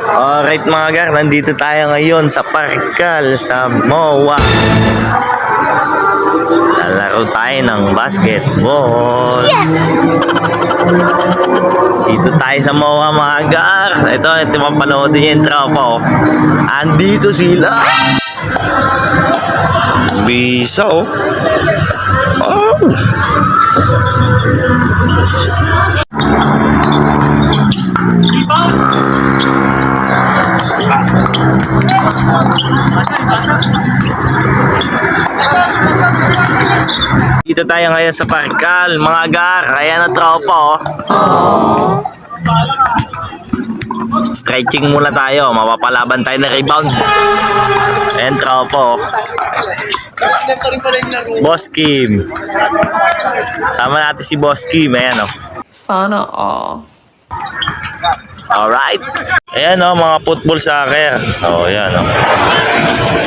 Alright mga gar, nandito tayo ngayon sa Parkal sa MOA. Lalaro tayo ng basketball. Yes! Dito tayo sa MOA mga gar. Ito mapanoodin niyo yung tropa oh. Andito sila. Bisa oh. Oh. Dito tayo ngayon sa Parkal, mga gar. Ayan ang tropa oh. Stretching muna tayo, mapapalaban tayo ng rebound. Ayan tropa oh. Boss Kim. Sama natin si Boss Kim. Ayan oh. Sana all. Alright. Ayan o, mga football soccer. O, ayan o.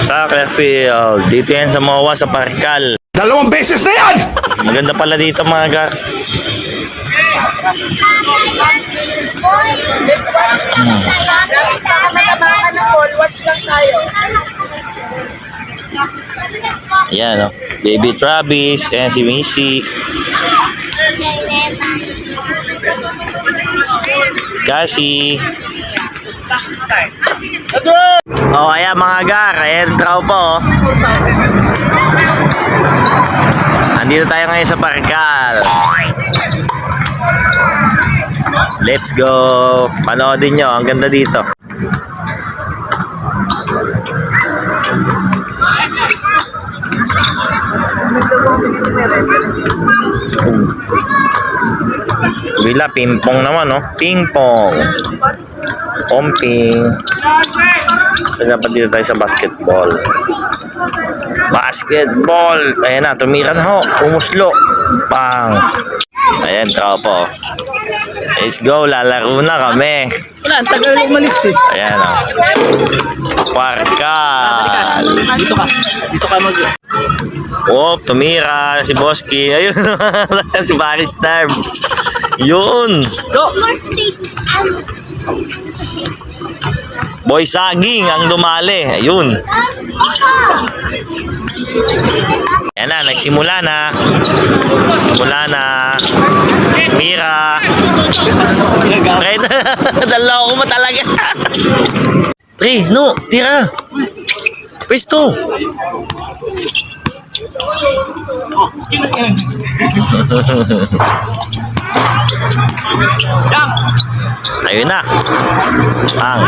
Soccer field. Dito yan sa MOA sa Parkal. 2 beses na yan! Maganda pala dito mga gar. Ayan o. Baby Travis. Ayan si Missy. Kasi oh, ayan mga gar, ayan tropa oh. Andito tayo ngayon sa Parkal. Let's go. Panoodin nyo, ang ganda dito. Bila pingpong naman no. Pingpong. Pumping. So, dapat dito tayo sa basketball. Basketball. Ayan na, tumira na ho. Pumuslo. Bang. Ayan, tropo. Let's go, lalaro na kami. Wala, ang tagal umalis eh. Ayan o. Parkal. Dito ka. Dito ka mag... Oh, tumira. Si Boski. Ayun. Si Paris Star. Yun. Go! Boy Saging ang dumali. Ayun. Yan na, nagsimula na. Simula na. Mira. Pre, dalaw ko mo talaga. Pre, no, tira. Pwesto. Ayun na. Bang.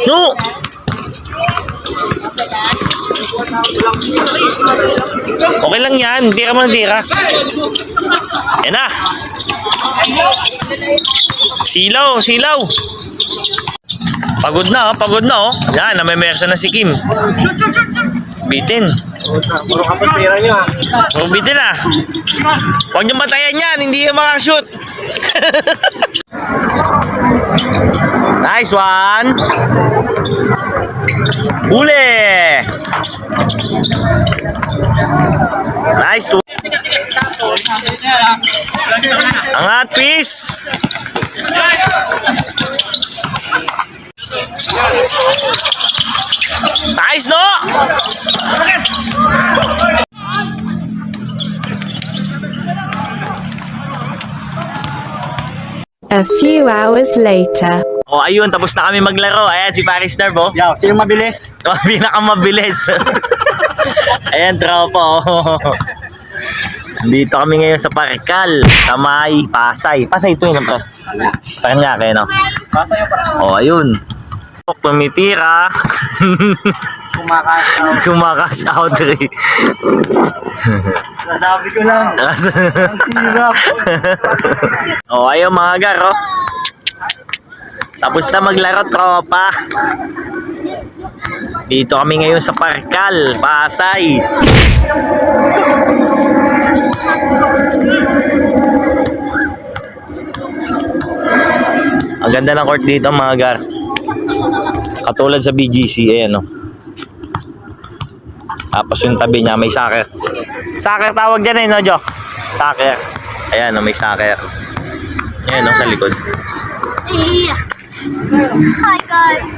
No. Okay lang yan. Tira mo na tira. Yan na. Silaw, silaw. Pagod na oh. Yan, namemersa na si Kim. Bitin. Puro kapatira nyo ah. Puro bitin ah. Huwag niyong batayan yan, hindi yung makashoot. Nice one. Huli. Nice one. Angat, peace. Nice, no? A few hours later. Oh, ayun, tapos na kami maglaro. Ayan, si Paris Star, oh. Yaw, sino mabilis? Oh, pinakamabilis. Ayan, tropa, oh. Dito kami ngayon sa Parkal, sa may Pasay. Pasay ito yun, pre. Parang nga kayo, no? Oh, ayun. Tumitira. Kumakash out rin. Nasabi ko lang. Ang sirap. Oh, ayun mga gar, oh. Tapos na maglaro, tropa. Dito kami ngayon sa Parkal, Pasay. Ang ganda ng court dito mga gar. Katulad sa BGC, ayan o. Tapos yung tabi niya may soccer. Soccer tawag dyan no, Jo? Soccer. Ayan o, may soccer. Ayan o, sa likod. Hi guys.